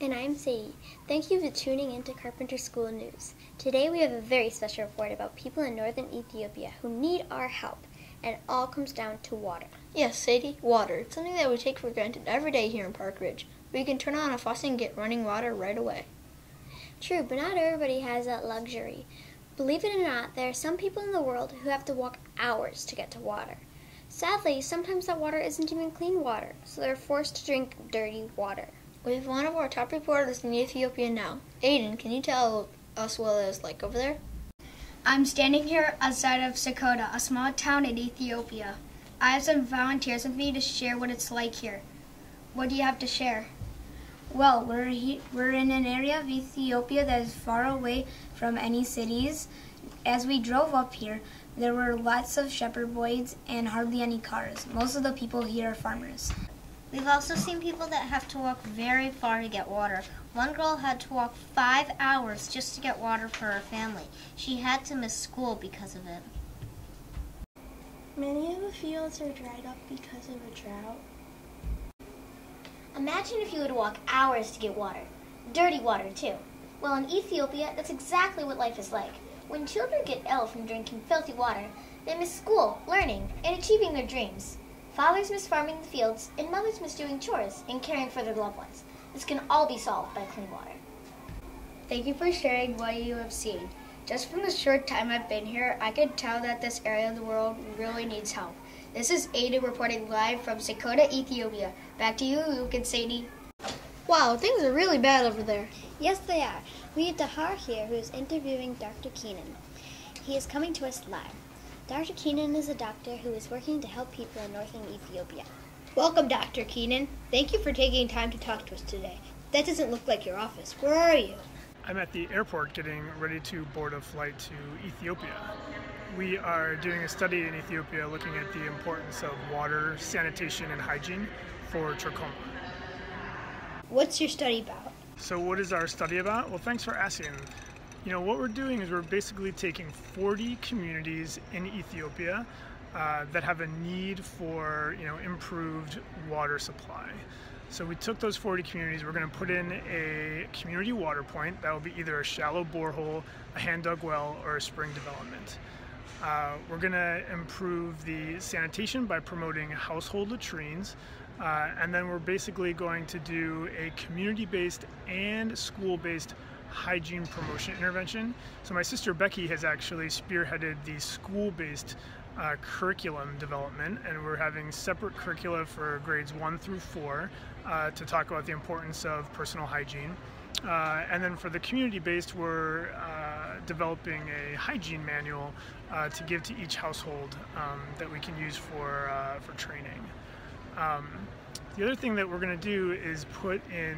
And I'm Sadie. Thank you for tuning in to Carpenter School News. Today we have a very special report about people in northern Ethiopia who need our help, and it all comes down to water. Yes, Sadie, water. It's something that we take for granted every day here in Park Ridge. We can turn on a faucet and get running water right away. True, but not everybody has that luxury. Believe it or not, there are some people in the world who have to walk hours to get to water. Sadly, sometimes that water isn't even clean water, so they're forced to drink dirty water. We have one of our top reporters in Ethiopia now. Aiden, can you tell us what it's like over there? I'm standing here outside of Sakota, a small town in Ethiopia. I have some volunteers with me to share what it's like here. What do you have to share? Well, we're in an area of Ethiopia that is far away from any cities. As we drove up here, there were lots of shepherd boys and hardly any cars. Most of the people here are farmers. We've also seen people that have to walk very far to get water. One girl had to walk 5 hours just to get water for her family. She had to miss school because of it. Many of the fields are dried up because of a drought. Imagine if you had to walk hours to get water. Dirty water, too. Well, in Ethiopia, that's exactly what life is like. When children get ill from drinking filthy water, they miss school, learning, and achieving their dreams. Fathers miss farming the fields, and mothers miss doing chores and caring for their loved ones. This can all be solved by clean water. Thank you for sharing what you have seen. Just from the short time I've been here, I can tell that this area of the world really needs help. This is Aiden reporting live from Sakota, Ethiopia. Back to you, Luke and Sadie. Wow, things are really bad over there. Yes, they are. We have Dahar here who is interviewing Dr. Keenan. He is coming to us live. Dr. Keenan is a doctor who is working to help people in northern Ethiopia. Welcome, Dr. Keenan. Thank you for taking time to talk to us today. That doesn't look like your office. Where are you? I'm at the airport getting ready to board a flight to Ethiopia. We are doing a study in Ethiopia looking at the importance of water, sanitation, and hygiene for trachoma. What's your study about? So what is our study about? Well, thanks for asking. You know, what we're doing is we're basically taking 40 communities in Ethiopia that have a need for, improved water supply. So we took those 40 communities, we're going to put in a community water point that will be either a shallow borehole, a hand-dug well, or a spring development. We're going to improve the sanitation by promoting household latrines, and then we're basically going to do a community-based and school-based hygiene promotion intervention. So my sister Becky has actually spearheaded the school-based curriculum development, and we're having separate curricula for grades 1 through 4 to talk about the importance of personal hygiene. And then for the community-based, we're developing a hygiene manual to give to each household that we can use for training. The other thing that we're going to do is put in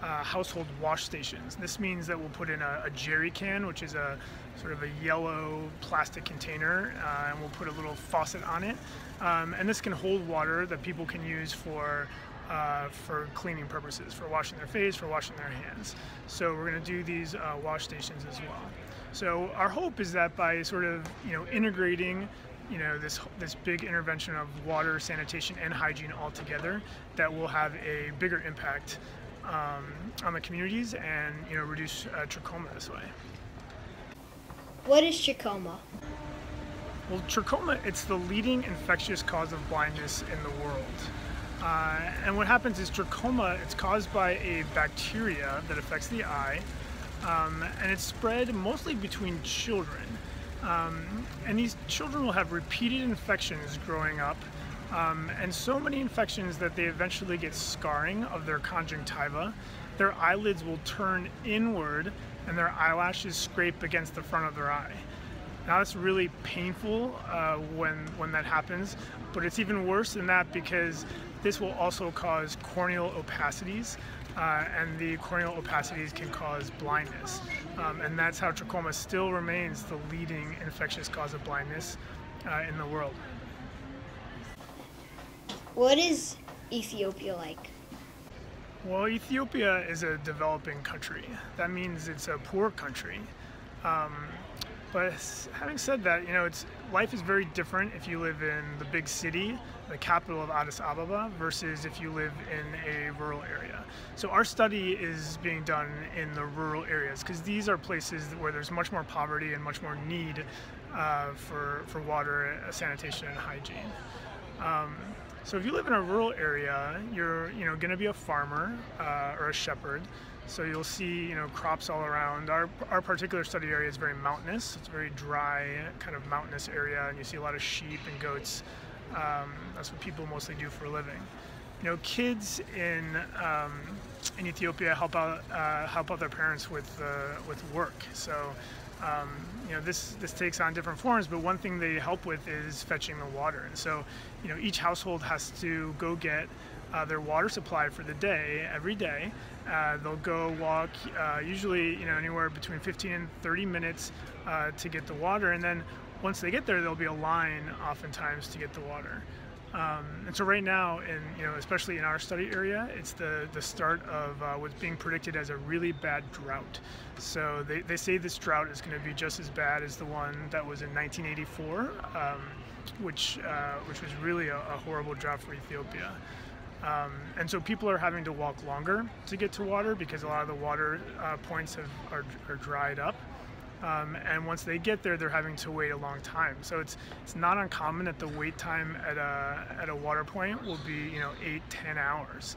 household wash stations. This means that we'll put in a jerry can, which is a sort of a yellow plastic container, and we'll put a little faucet on it. And this can hold water that people can use for cleaning purposes, for washing their face, for washing their hands. So we're going to do these wash stations as well. So our hope is that by sort of integrating this big intervention of water, sanitation, and hygiene all together, that will have a bigger impact on the communities and reduce trachoma this way. What is trachoma? Well, trachoma, it's the leading infectious cause of blindness in the world. And what happens is trachoma, it's caused by a bacteria that affects the eye, and it's spread mostly between children. And these children will have repeated infections growing up, and so many infections that they eventually get scarring of their conjunctiva. Their eyelids will turn inward and their eyelashes scrape against the front of their eye. Now that's really painful when that happens, but it's even worse than that because this will also cause corneal opacities, and the corneal opacities can cause blindness. And that's how trachoma still remains the leading infectious cause of blindness in the world. What is Ethiopia like? Well, Ethiopia is a developing country. That means it's a poor country. But having said that, life is very different if you live in the big city, the capital of Addis Ababa, versus if you live in a rural area. So our study is being done in the rural areas because these are places where there's much more poverty and much more need for water, sanitation, and hygiene. So if you live in a rural area, you're going to be a farmer or a shepherd. So you'll see crops all around. Our particular study area is very mountainous. It's a very dry kind of mountainous area, and you see a lot of sheep and goats. That's what people mostly do for a living. Kids in Ethiopia help out their parents with work. So this takes on different forms, but one thing they help with is fetching the water. And so each household has to go get their water supply for the day every day. They'll go walk usually anywhere between 15 and 30 minutes to get the water, and then once they get there, there'll be a line oftentimes to get the water. And so right now, especially in our study area, it's the start of what's being predicted as a really bad drought. So they say this drought is going to be just as bad as the one that was in 1984, which was really a horrible drought for Ethiopia. And so people are having to walk longer to get to water because a lot of the water points are dried up. And once they get there, they're having to wait a long time. So it's not uncommon that the wait time at a water point will be 8-10 hours.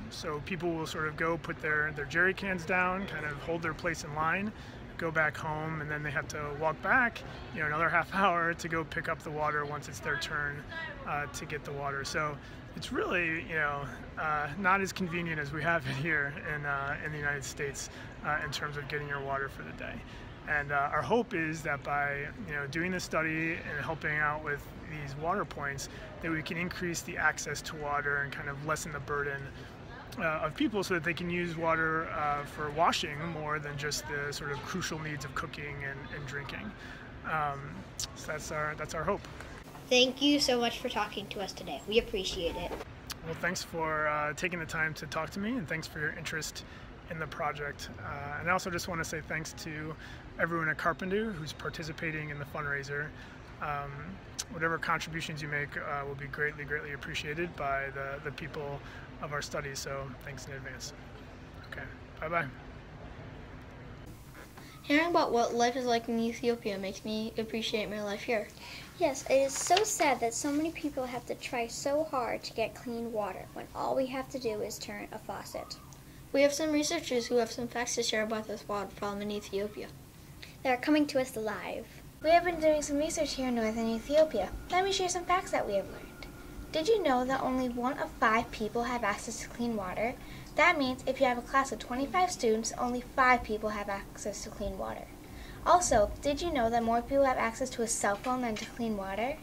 So people will sort of go put their jerry cans down, kind of hold their place in line, go back home, and then they have to walk back another half hour to go pick up the water once it's their turn to get the water. So it's really not as convenient as we have it here in the United States in terms of getting your water for the day. And our hope is that by doing this study and helping out with these water points, that we can increase the access to water and kind of lessen the burden of people so that they can use water for washing more than just the sort of crucial needs of cooking and drinking. So that's our hope. Thank you so much for talking to us today. We appreciate it. Well, thanks for taking the time to talk to me, and thanks for your interest in the project. And I also just want to say thanks to everyone at Carpenter who's participating in the fundraiser. Whatever contributions you make will be greatly, greatly appreciated by the people of our study, so thanks in advance. Okay, bye-bye. Hearing about what life is like in Ethiopia makes me appreciate my life here. Yes, it is so sad that so many people have to try so hard to get clean water when all we have to do is turn a faucet. We have some researchers who have some facts to share about this water problem in Ethiopia. They're coming to us live. We have been doing some research here in northern Ethiopia. Let me share some facts that we have learned. Did you know that only 1 of 5 people have access to clean water? That means if you have a class of 25 students, only 5 people have access to clean water. Also, did you know that more people have access to a cell phone than to clean water?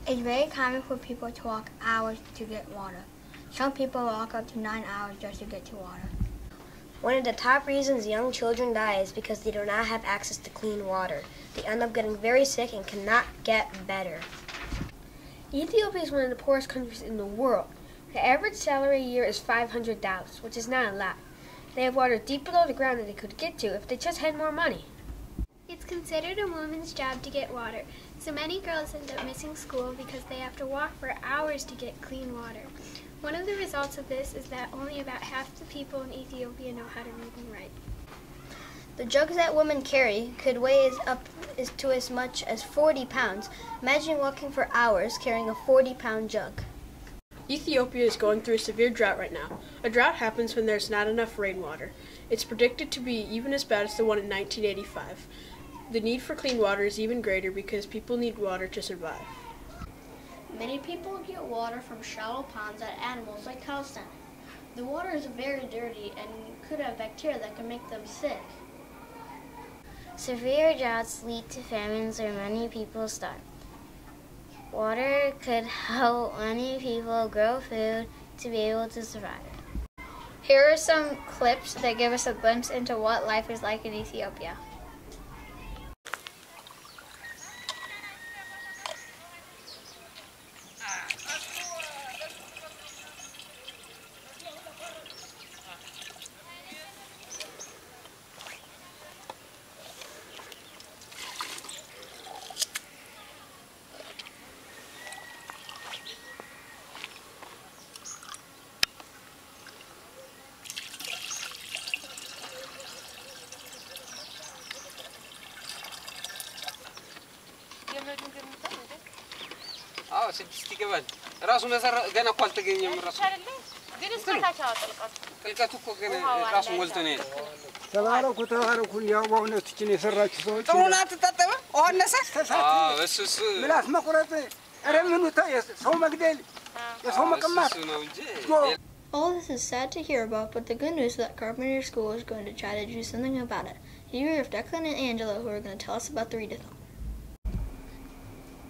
It's very common for people to walk hours to get water. Some people walk up to 9 hours just to get to water. One of the top reasons young children die is because they do not have access to clean water. They end up getting very sick and cannot get better. Ethiopia is one of the poorest countries in the world. The average salary a year is $500, which is not a lot. They have water deep below the ground that they could get to if they just had more money. It's considered a woman's job to get water, so many girls end up missing school because they have to walk for hours to get clean water. One of the results of this is that only about half the people in Ethiopia know how to read and write. The jugs that women carry could weigh up to as much as 40 pounds. Imagine walking for hours carrying a 40-pound jug. Ethiopia is going through a severe drought right now. A drought happens when there's not enough rainwater. It's predicted to be even as bad as the one in 1985. The need for clean water is even greater because people need water to survive. Many people get water from shallow ponds that animals like cows send. The water is very dirty and could have bacteria that can make them sick. Severe droughts lead to famines where many people starve. Water could help many people grow food to be able to survive. Here are some clips that give us a glimpse into what life is like in Ethiopia. አዎ 6 ይገባል ራሱ መሰረ ገና እኮ አልተገኘም ራሱ ግን እስከታቸው ጥልቀቱ እኮ ገና ራሱ ሞልቶ ነው ተባረኩ ያው በእውነት እቺን የሰራችሁ ሰዎች ጥሩ ናት ተጣጣበ ኦነሰ አዎ እሱስ ምላስ መቁረጥ ረምኑ ሰው መግደል የሰው መቀማት ነው እንጂ All this is sad to hear about, but the good news is that Carpenter School is going to try to do something about it. Here we have Declan and Angela who are going to tell us about the readathon.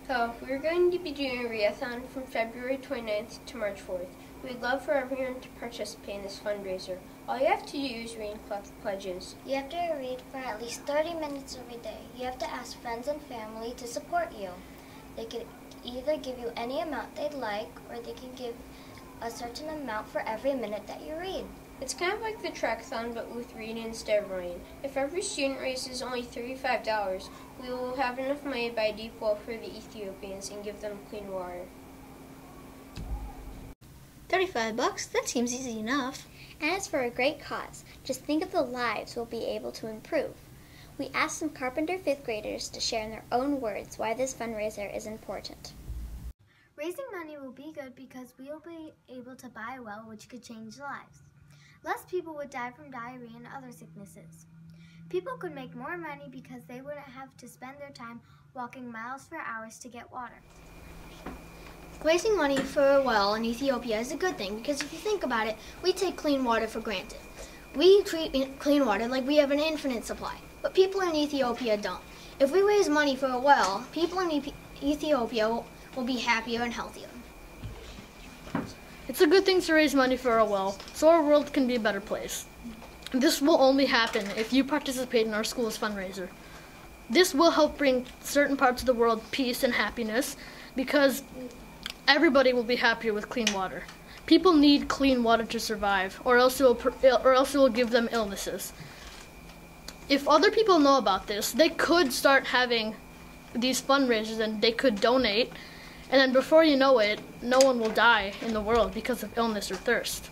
So, we're going to be doing a readathon from February 29th to March 4th. We'd love for everyone to participate in this fundraiser. All you have to do is read and collect pledges. You have to read for at least 30 minutes every day. You have to ask friends and family to support you. They can either give you any amount they'd like, or they can give a certain amount for every minute that you read. It's kind of like the trackathon, but with reading instead of writing. If every student raises only $35, we will have enough money to buy a deep well for the Ethiopians and give them clean water. $35? That seems easy enough. And it's for a great cause. Just think of the lives we'll be able to improve. We asked some Carpenter 5th graders to share in their own words why this fundraiser is important. Raising money will be good because we will be able to buy a well which could change lives. Less people would die from diarrhea and other sicknesses. People could make more money because they wouldn't have to spend their time walking miles for hours to get water. Raising money for a well in Ethiopia is a good thing because if you think about it, we take clean water for granted. We treat clean water like we have an infinite supply, but people in Ethiopia don't. If we raise money for a well, people in Ethiopia will be happier and healthier. It's a good thing to raise money for a well, so our world can be a better place. This will only happen if you participate in our school's fundraiser. This will help bring certain parts of the world peace and happiness because everybody will be happier with clean water. People need clean water to survive, or else it will give them illnesses. If other people know about this, they could start having these fundraisers and they could donate, and then before you know it, no one will die in the world because of illness or thirst.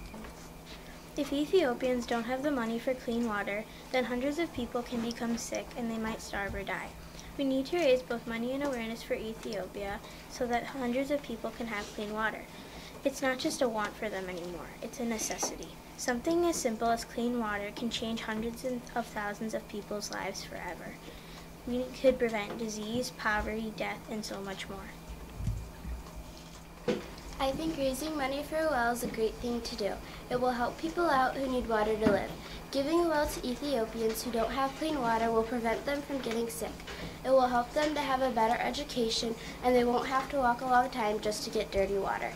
If Ethiopians don't have the money for clean water, then hundreds of people can become sick and they might starve or die. We need to raise both money and awareness for Ethiopia so that hundreds of people can have clean water. It's not just a want for them anymore, it's a necessity. Something as simple as clean water can change hundreds of thousands of people's lives forever. We could prevent disease, poverty, death, and so much more. I think raising money for a well is a great thing to do. It will help people out who need water to live. Giving a well to Ethiopians who don't have clean water will prevent them from getting sick. It will help them to have a better education, and they won't have to walk a long time just to get dirty water.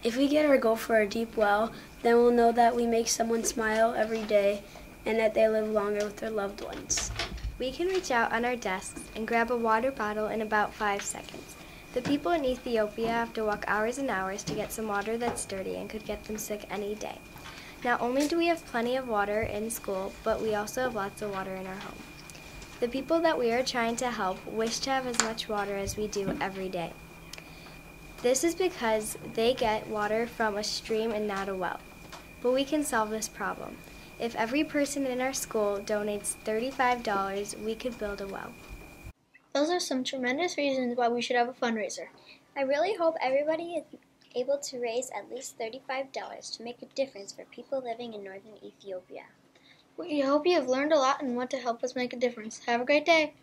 If we get our goal for a deep well, then we'll know that we make someone smile every day and that they live longer with their loved ones. We can reach out on our desks and grab a water bottle in about 5 seconds. The people in Ethiopia have to walk hours and hours to get some water that's dirty and could get them sick any day. Not only do we have plenty of water in school, but we also have lots of water in our home. The people that we are trying to help wish to have as much water as we do every day. This is because they get water from a stream and not a well. But we can solve this problem. If every person in our school donates $35, we could build a well. Those are some tremendous reasons why we should have a fundraiser. I really hope everybody is able to raise at least $35 to make a difference for people living in northern Ethiopia. We hope you have learned a lot and want to help us make a difference. Have a great day.